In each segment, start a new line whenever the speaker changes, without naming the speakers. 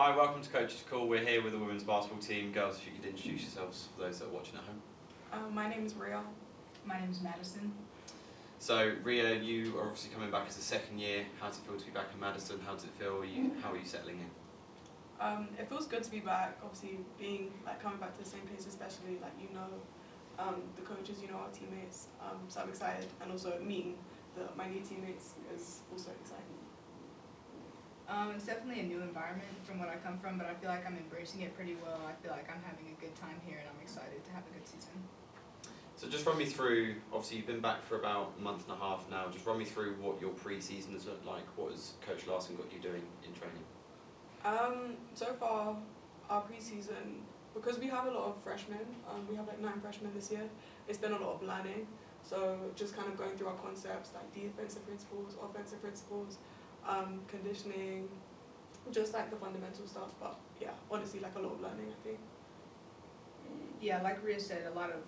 Hi, welcome to Coach's Call. We're here with the women's basketball team. Girls, if you could introduce yourselves for those that are watching at home.
My name is Rhia.
My name is Madison.
So, Rhia, you are obviously coming back as a second year. How does it feel to be back in Madison? How does it feel? How are you settling in?
It feels good to be back. Obviously, coming back to the same place, especially the coaches, our teammates. So I'm excited, and also meeting my new teammates is also exciting.
It's definitely a new environment from what I come from, but I feel like I'm embracing it pretty well. I feel like I'm having a good time here, and I'm excited to have a good season.
So just run me through, obviously you've been back for about a month and a half now, just run me through what your pre-season has looked like. What has Coach Larson got you doing in training?
So far, our pre-season, because we have a lot of freshmen, we have 9 freshmen this year, it's been a lot of learning. So just kind of going through our concepts, like defensive principles, offensive principles, conditioning, just the fundamental stuff. But yeah, honestly, a lot of learning, I think.
Yeah, like Rhia said, a lot of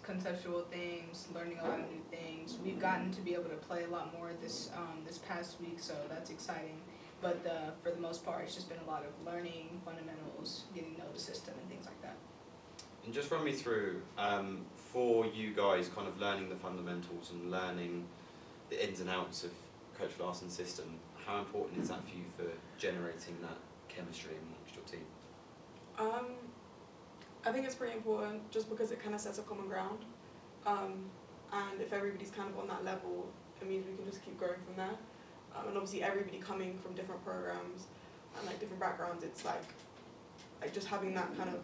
conceptual things, learning a lot of new things. We've gotten to be able to play a lot more this past week, so that's exciting. But for the most part, it's just been a lot of learning, fundamentals, getting to know the system, and things like that.
And just run me through, for you guys, kind of learning the fundamentals and learning the ins and outs of Coach Larson's system, how important is that for you for generating that chemistry amongst your team?
I think it's pretty important just because it kind of sets a common ground. And if everybody's kind of on that level, it means we can just keep growing from there. And obviously everybody coming from different programs and different backgrounds, it's like just having that kind of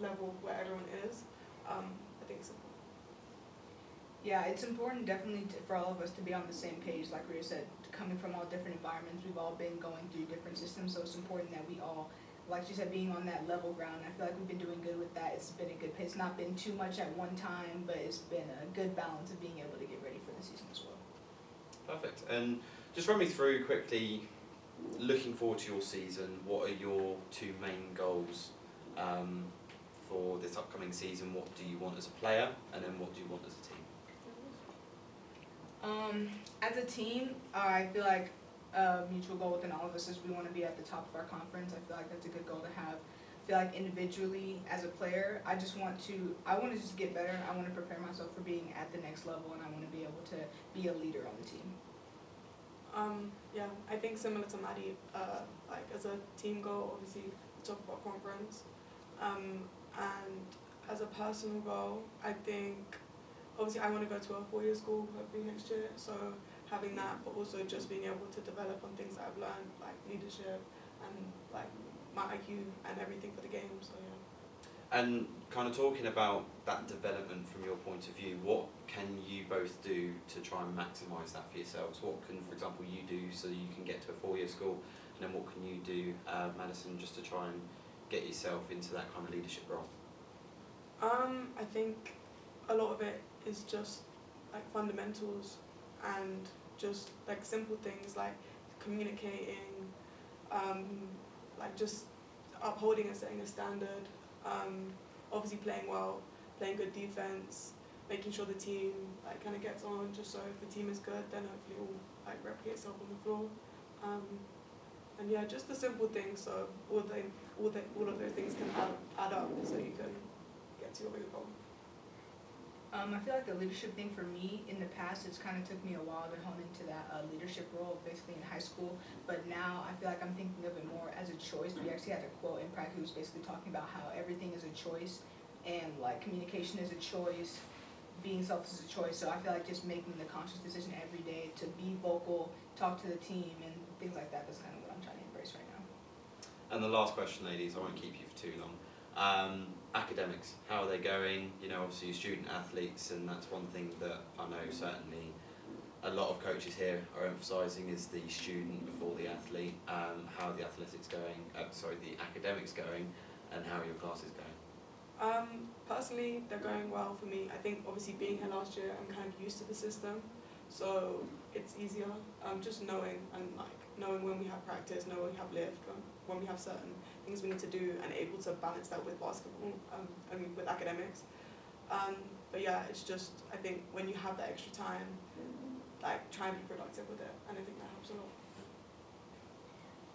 level where everyone is, I think it's important.
Yeah, it's important definitely for all of us to be on the same page. Like Rhia said, coming from all different environments, we've all been going through different systems, so it's important that we all, like she said, being on that level ground. I feel like we've been doing good with that. It's been a good pace. It's not been too much at one time, but it's been a good balance of being able to get ready for the season as well.
Perfect. And just run me through quickly, looking forward to your season, what are your 2 main goals for this upcoming season? What do you want as a player, and then what do you want as a team?
As a team, I feel like a mutual goal within all of us is we want to be at the top of our conference. I feel like that's a good goal to have. I feel like individually, as a player, I want to just get better. I want to prepare myself for being at the next level, and I want to be able to be a leader on the team.
Yeah, I think similar to Maddie, as a team goal, obviously top of our conference. And as a personal goal, I think obviously I want to go to a 4-year school hopefully next year, so having that, but also just being able to develop on things that I've learned, like leadership and my IQ and everything for the game, so yeah.
And kind of talking about that development from your point of view, what can you both do to try and maximise that for yourselves? What can, for example, you do so you can get to a 4-year school, and then what can you do, Madison, just to try and get yourself into that kind of leadership role?
I think a lot of it is just fundamentals and just simple things like communicating, just upholding and setting a standard, obviously playing well, playing good defense, making sure the team kind of gets on, just so if the team is good, then hopefully it will replicate itself on the floor. And yeah, just the simple things, so all of those things can add up so you can get to your bigger goal.
I feel like the leadership thing for me in the past, it's kind of took me a while to hone into that leadership role, basically in high school. But now I feel like I'm thinking of it more as a choice. We actually had a quote in practice who was basically talking about how everything is a choice, and communication is a choice, being selfless is a choice. So I feel like just making the conscious decision every day to be vocal, talk to the team, and things like that. That's kind of what I'm trying to embrace right now.
And the last question, ladies, I won't keep you for too long. Academics, how are they going? Obviously you're student athletes, and that's one thing that I know certainly a lot of coaches here are emphasising is the student before the athlete. How are the athletics going? The academics going, and how are your classes going?
Personally, they're going well for me. I think obviously being here last year, I'm kind of used to the system, so it's easier. Just knowing when we have practice, knowing when we have lift, when we have certain things we need to do, and able to balance that with basketball, with academics. But yeah, it's just, I think when you have that extra time, try and be productive with it, and I think that helps a lot.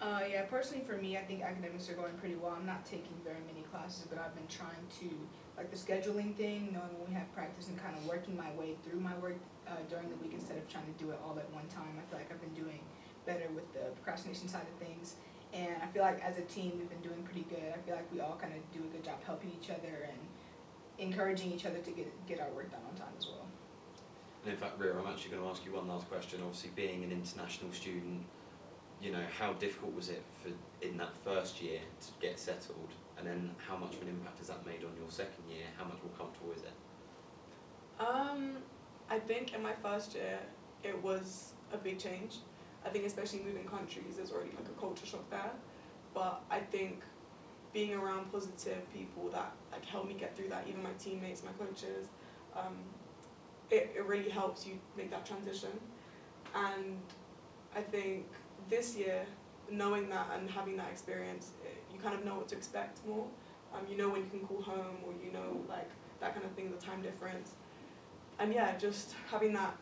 Yeah, personally for me, I think academics are going pretty well. I'm not taking very many classes, but I've been trying to, like the scheduling thing, knowing when we have practice and kind of working my way through my work during the week instead of trying to do it all at one time. I feel like I've been doing better with the procrastination side of things. And I feel like as a team, we've been doing pretty good. I feel like we all kind of do a good job helping each other and encouraging each other to get our work done on time as well.
And in fact, Rhia, I'm actually going to ask you one last question. Obviously, being an international student, you know, how difficult was it for in that first year to get settled, and then how much of an impact has that made on your second year? How much more comfortable is it?
I think in my first year it was a big change. I think especially moving countries, there's already like a culture shock there. But I think being around positive people that like help me get through that, even my teammates, my coaches, it really helps you make that transition. And I think this year, knowing that and having that experience, you kind of know what to expect more. You know when you can call home, or you know like that kind of thing, the time difference. And yeah, just having that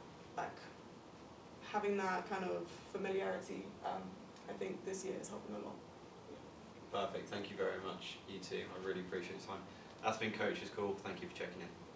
kind of familiarity, I think this year is helping a lot.
Perfect. Thank you very much, you two. I really appreciate your time. That's been Coach's Call. Thank you for checking in.